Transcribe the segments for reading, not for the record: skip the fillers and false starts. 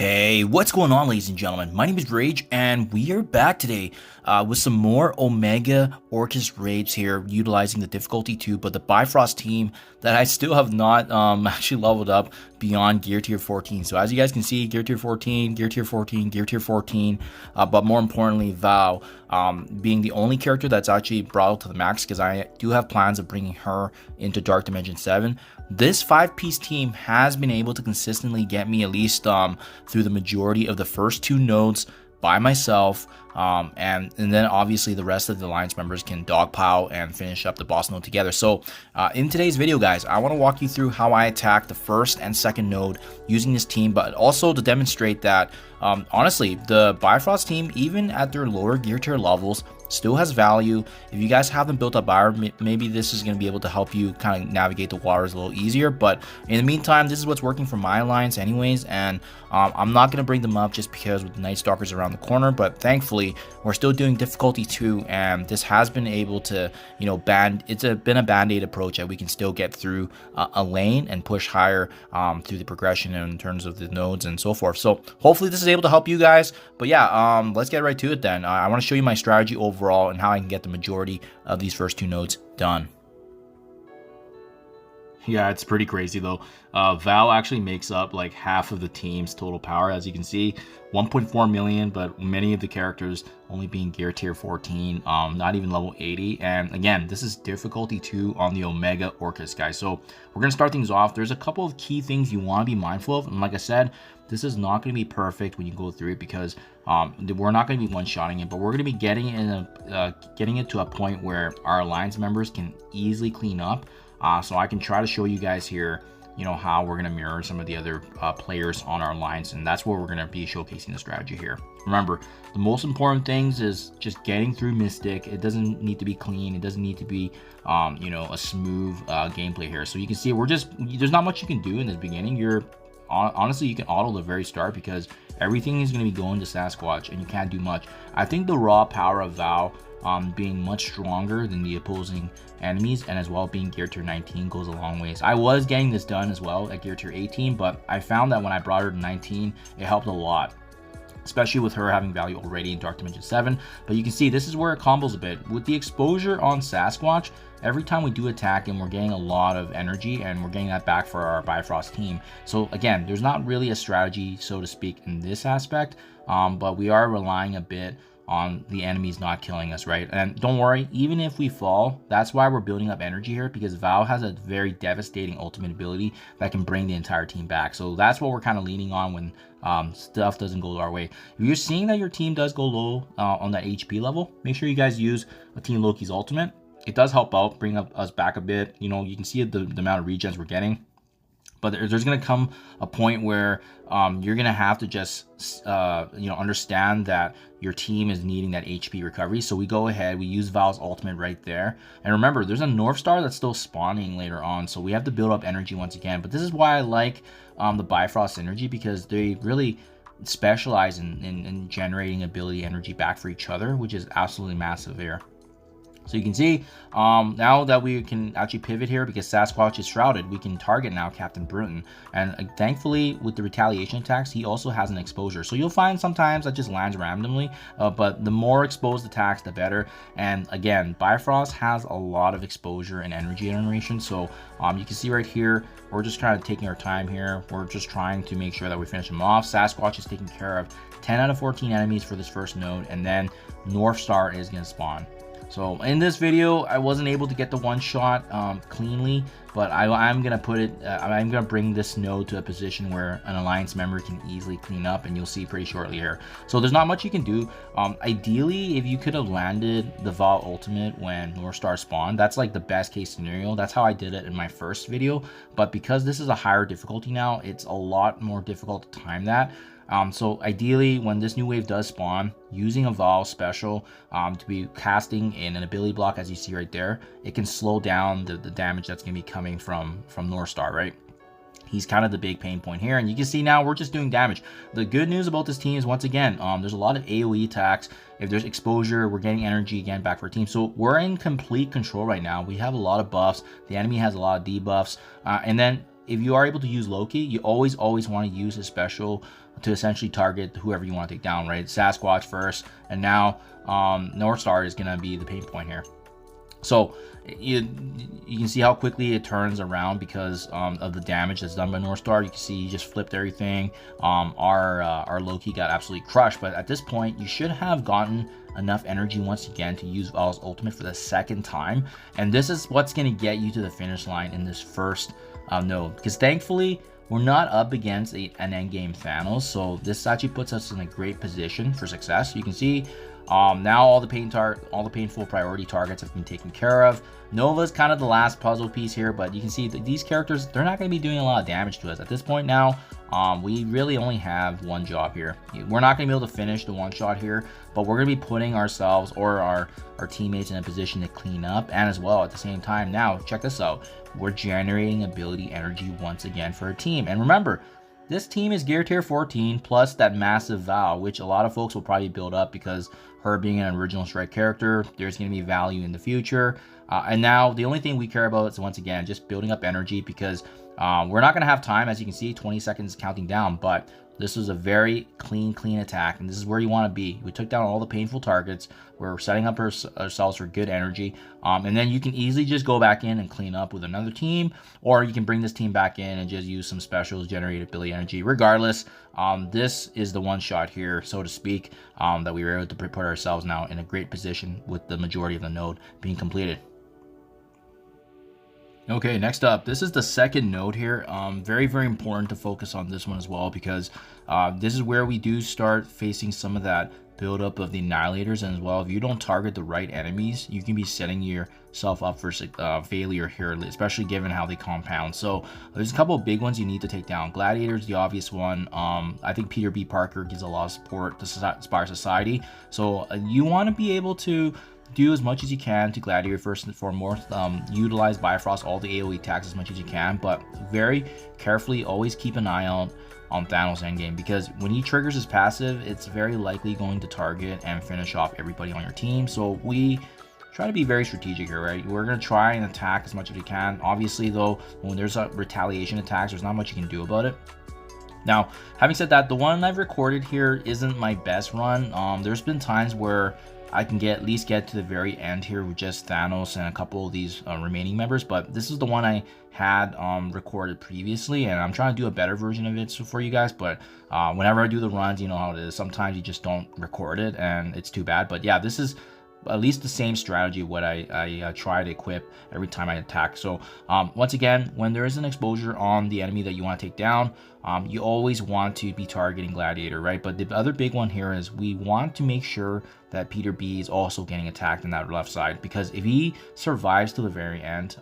Hey, what's going on, ladies and gentlemen? My name is Rayge, and we are back today with some more Omega Orchis raids here, utilizing the difficulty 2, but the Bifrost team that I still have not actually leveled up beyond Gear Tier 14. So as you guys can see, Gear Tier 14, Gear Tier 14, Gear Tier 14, but more importantly, Val being the only character that's actually brought up to the max, because I do have plans of bringing her into Dark Dimension 7. This 5-piece team has been able to consistently get me at least through the majority of the first 2 nodes by myself, and then obviously the rest of the alliance members can dogpile and finish up the boss node together. So in today's video, guys, I want to walk you through how I attack the first and second node using this team, but also to demonstrate that honestly, the Bifrost team, even at their lower gear tier levels, still has value. If you guys haven't built up Iron, maybe this is going to be able to help you kind of navigate the waters a little easier. But in the meantime, this is what's working for my alliance anyways, and I'm not going to bring them up just because with the Night Stalkers around the corner. But thankfully, we're still doing difficulty 2, and this has been able to, you know, been a band-aid approach that we can still get through a lane and push higher through the progression in terms of the nodes and so forth. So hopefully this is able to help you guys. But yeah, let's get right to it then. I want to show you my strategy overall and how I can get the majority of these first 2 nodes done. Yeah, it's pretty crazy though. Val actually makes up like half of the team's total power, as you can see, 1.4 million, but many of the characters only being gear tier 14, not even level 80. And again, this is difficulty 2 on the Omega Orchis, guys. So we're gonna start things off. There's a couple of key things you want to be mindful of, and like I said, this is not going to be perfect when you go through it, because we're not going to be one-shotting it, but we're going to be getting it to a point where our alliance members can easily clean up. So I can try to show you guys here, you know, how we're going to mirror some of the other players on our alliance, and that's where we're going to be showcasing the strategy here. Remember, the most important things is just getting through Mystic. It doesn't need to be clean. It doesn't need to be, you know, a smooth gameplay here. So you can see there's not much you can do in the beginning. Honestly, you can auto the very start because everything is going to be going to Sasquatch and you can't do much. I think the raw power of Val being much stronger than the opposing enemies, and as well being gear tier 19, goes a long ways. I was getting this done as well at gear tier 18, but I found that when I brought her to 19, it helped a lot, especially with her having value already in Dark Dimension 7. But you can see this is where it combos a bit. With the exposure on Sasquatch, every time we do attack him, we're getting a lot of energy, and we're getting that back for our Bifrost team. So again, there's not really a strategy, so to speak, in this aspect, but we are relying a bit on the enemies not killing us, right? And don't worry, even if we fall, that's why we're building up energy here, because Val has a very devastating ultimate ability that can bring the entire team back. So that's what we're kind of leaning on when stuff doesn't go our way. If you're seeing that your team does go low on that HP level, make sure you guys use a Team Loki's ultimate. It does help out, bring us back a bit. You know, you can see the amount of regens we're getting. But there's going to come a point where you're going to have to just, you know, understand that your team is needing that HP recovery. So we go ahead, we use Val's ultimate right there. And remember, there's a North Star that's still spawning later on. So we have to build up energy once again. But this is why I like the Bifrost energy, because they really specialize in generating ability energy back for each other, which is absolutely massive here. So you can see now that we can actually pivot here, because Sasquatch is shrouded, we can target now Captain Bruton. And thankfully, with the retaliation attacks, he also has an exposure. So you'll find sometimes that just lands randomly, but the more exposed attacks, the better. And again, Bifrost has a lot of exposure and energy generation. So you can see right here, we're just kind of taking our time here. We're just trying to make sure that we finish him off. Sasquatch is taking care of 10 out of 14 enemies for this first node, and then North Star is going to spawn. So in this video, I wasn't able to get the one shot cleanly, but I'm gonna I'm gonna bring this node to a position where an alliance member can easily clean up, and you'll see pretty shortly here. So there's not much you can do. Ideally, if you could have landed the Val ultimate when North Star spawned, that's like the best case scenario. That's how I did it in my first video. But because this is a higher difficulty now, it's a lot more difficult to time that. So ideally, when this new wave does spawn, using a Val special to be casting in an ability block, as you see right there, it can slow down the damage that's going to be coming from North Star, right? He's kind of the big pain point here, and you can see now we're just doing damage. The good news about this team is, once again, there's a lot of AoE attacks. If there's exposure, we're getting energy again back for our team. So we're in complete control right now. We have a lot of buffs. The enemy has a lot of debuffs, and then if you are able to use Loki, you always want to use his special to essentially target whoever you want to take down, right? Sasquatch first, and now North Star is going to be the pain point here. So you can see how quickly it turns around because of the damage that's done by North Star. You can see he just flipped everything. Our Loki got absolutely crushed, but at this point you should have gotten enough energy once again to use Val's ultimate for the second time, and this is what's going to get you to the finish line in this first node, because thankfully we're not up against an endgame Thanos, so this actually puts us in a great position for success. You can see now all the painful priority targets have been taken care of. Nova's kind of the last puzzle piece here, but you can see that these characters, they're not going to be doing a lot of damage to us at this point now. We really only have one job here. We're not going to be able to finish the one shot here, but we're going to be putting ourselves or our teammates in a position to clean up, and as well at the same time, now check this out, we're generating ability energy once again for our team. And remember, this team is gear tier 14 plus that massive Val, which a lot of folks will probably build up because her being an original strike character, there's going to be value in the future. And now the only thing we care about is, once again, just building up energy, because we're not going to have time. As you can see, 20 seconds counting down, but this was a very clean attack, and this is where you want to be. We took down all the painful targets. We're setting up ourselves for good energy, and then you can easily just go back in and clean up with another team, or you can bring this team back in and just use some specials, generate ability energy. Regardless, this is the one shot here, so to speak, that we were able to put ourselves now in a great position with the majority of the node being completed. Okay, next up, this is the second node here. Very important to focus on this one as well, because this is where we do start facing some of that buildup of the Annihilators, and as well, if you don't target the right enemies, you can be setting yourself up for failure here, especially given how they compound. So there's a couple of big ones you need to take down. Gladiator's the obvious one. I think Peter B. Parker gives a lot of support to Spire Society, so you want to be able to do as much as you can to Gladiator first and foremost. Utilize Bifrost, all the AoE attacks as much as you can, but very carefully always keep an eye out on Thanos endgame, because when he triggers his passive, it's very likely going to target and finish off everybody on your team. So we try to be very strategic here, right? We're going to try and attack as much as we can. Obviously though, when there's a retaliation attacks, there's not much you can do about it. Now, having said that, the one I've recorded here isn't my best run. There's been times where I can at least get to the very end here with just Thanos and a couple of these remaining members, but this is the one I had recorded previously, and I'm trying to do a better version of it for you guys. But whenever I do the runs, you know how it is, sometimes you just don't record it and it's too bad. But yeah, this is at least the same strategy of what I try to equip every time I attack. So once again, when there is an exposure on the enemy that you want to take down, you always want to be targeting Gladiator, right? But the other big one here is we want to make sure that Peter B is also getting attacked in that left side, because if he survives to the very end,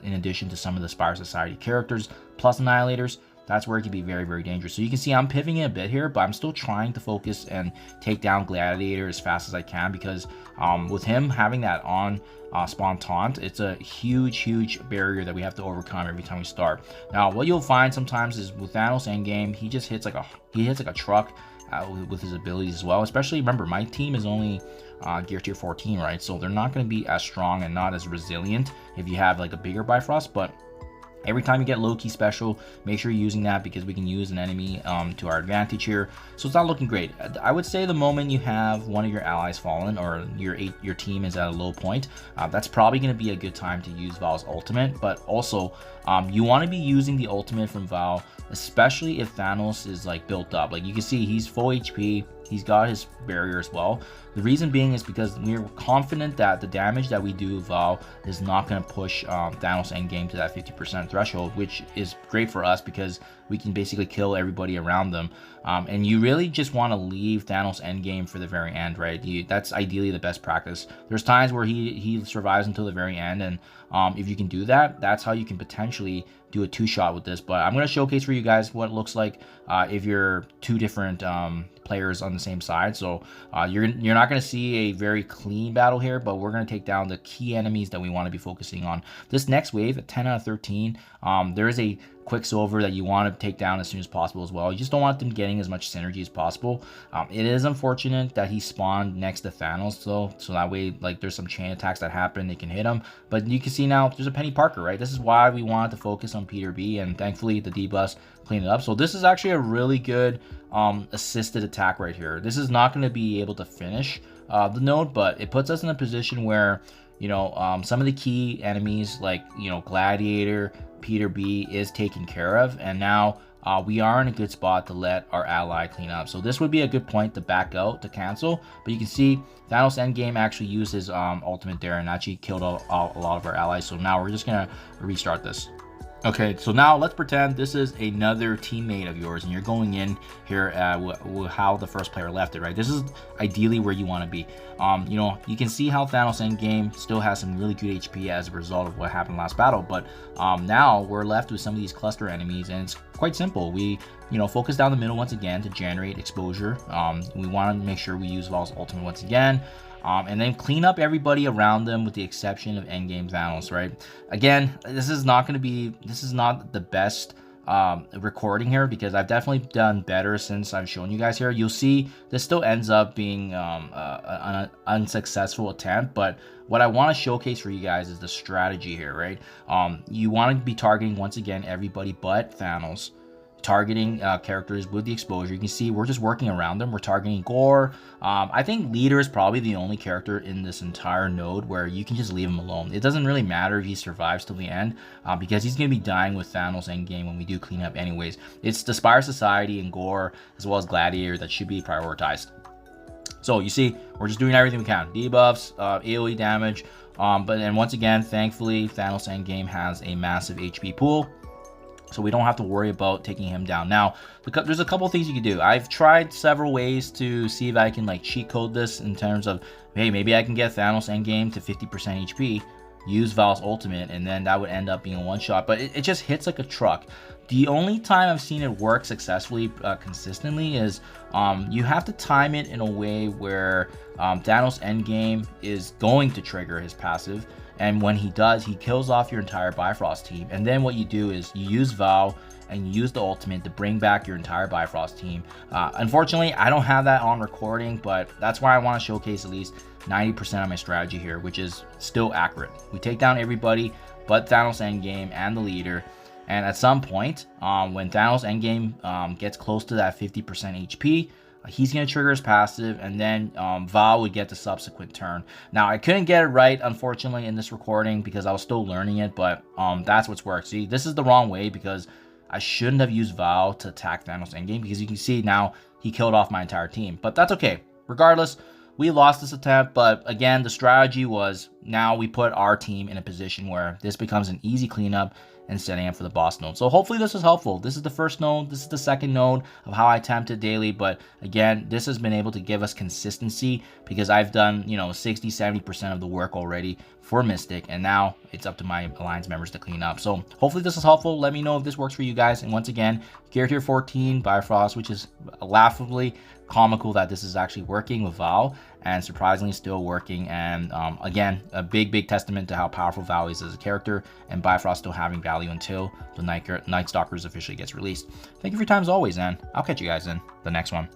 in addition to some of the Spire Society characters plus Annihilators, that's where it can be very dangerous. So you can see I'm pivoting a bit here, but I'm still trying to focus and take down Gladiator as fast as I can, because with him having that on spawn taunt, it's a huge barrier that we have to overcome every time we start. Now, what you'll find sometimes is with Thanos endgame, he just hits like a truck with his abilities as well. Especially, remember, my team is only gear tier 14, right? So they're not going to be as strong and not as resilient if you have like a bigger Bifrost, but every time you get low-key special, make sure you're using that, because we can use an enemy to our advantage here. So it's not looking great. I would say the moment you have one of your allies fallen, or your team is at a low point, that's probably going to be a good time to use Val's ultimate. But also, you want to be using the ultimate from Val, especially if Thanos is like built up. Like you can see, he's full HP. He's got his barrier as well. The reason being is because we're confident that the damage that we do Val is not going to push Thanos endgame to that 50% threshold, which is great for us because we can basically kill everybody around them. And you really just want to leave Thanos endgame for the very end, right? That's ideally the best practice. There's times where he survives until the very end, and if you can do that, that's how you can potentially do a two-shot with this. But I'm going to showcase for you guys what it looks like if you're two different players on the same side. So you're not going to see a very clean battle here, but we're going to take down the key enemies that we want to be focusing on. This next wave at 10 out of 13, there is a Quicksilver that you want to take down as soon as possible as well. You just don't want them getting as much synergy as possible. It is unfortunate that he spawned next to Thanos though, so that way like there's some chain attacks that happen, they can hit him. But you can see now there's a Penny Parker, right? This is why we wanted to focus on Peter B, and thankfully the debuffs clean it up. So this is actually a really good assisted attack right here. This is not going to be able to finish the node, but it puts us in a position where, you know, some of the key enemies like, you know, Gladiator, Peter B is taken care of, and now we are in a good spot to let our ally clean up. So this would be a good point to back out to cancel, but you can see Thanos Endgame actually used his ultimate there and actually killed a lot of our allies. So now we're just gonna restart this. Okay, so now let's pretend this is another teammate of yours and you're going in here how the first player left it, right? This is ideally where you want to be. You know, you can see how Thanos Endgame still has some really good HP as a result of what happened last battle, but now we're left with some of these cluster enemies, and it's quite simple. We, you know, focus down the middle once again to generate exposure. We want to make sure we use Val's ultimate once again. And then clean up everybody around them with the exception of Endgame Thanos, right? Again, this is not the best recording here, because I've definitely done better since I've shown you guys here. You'll see this still ends up being an unsuccessful attempt, but what I want to showcase for you guys is the strategy here, right? You want to be targeting once again everybody but Thanos. Targeting characters with the exposure. You can see we're just working around them. We're targeting Gore. I think Leader is probably the only character in this entire node where you can just leave him alone. It doesn't really matter if he survives till the end, because he's going to be dying with Thanos Endgame when we do clean up anyways. It's the Spire Society and Gore as well as Gladiator that should be prioritized. So you see, we're just doing everything we can. Debuffs, AoE damage, but then once again, thankfully, Thanos Endgame has a massive HP pool, so we don't have to worry about taking him down. Now, there's a couple things you can do. I've tried several ways to see if I can like cheat code this in terms of, hey, maybe I can get Thanos Endgame to 50% HP, use Val's ultimate, and then that would end up being a one-shot, but it just hits like a truck. The only time I've seen it work successfully consistently is you have to time it in a way where Thanos Endgame is going to trigger his passive, and when he does, he kills off your entire Bifrost team. And then what you do is you use Val and you use the ultimate to bring back your entire Bifrost team. Unfortunately, I don't have that on recording, but that's why I want to showcase at least 90% of my strategy here, which is still accurate. We take down everybody but Thanos Endgame and the Leader. And at some point, when Thanos Endgame gets close to that 50% HP, he's going to trigger his passive, and then Val would get the subsequent turn. Now, I couldn't get it right, unfortunately, in this recording because I was still learning it, but that's what's worked. See, this is the wrong way because I shouldn't have used Val to attack Thanos Endgame, because you can see now he killed off my entire team. But that's okay. Regardless, we lost this attempt, but again, the strategy was now we put our team in a position where this becomes an easy cleanup and setting up for the boss node. So hopefully this was helpful. This is the first node. This is the second node of how I attempted daily. But again, this has been able to give us consistency because I've done, you know, 60-70% of the work already for Mystic, and now it's up to my Alliance members to clean up. So hopefully this is helpful. Let me know if this works for you guys. And once again, G14 BIFROST, which is laughably comical that this is actually working with Val, and surprisingly still working. And again, a big testament to how powerful Val is as a character, and Bifrost still having value until the Night Stalkers officially gets released. Thank you for your time as always, and I'll catch you guys in the next one.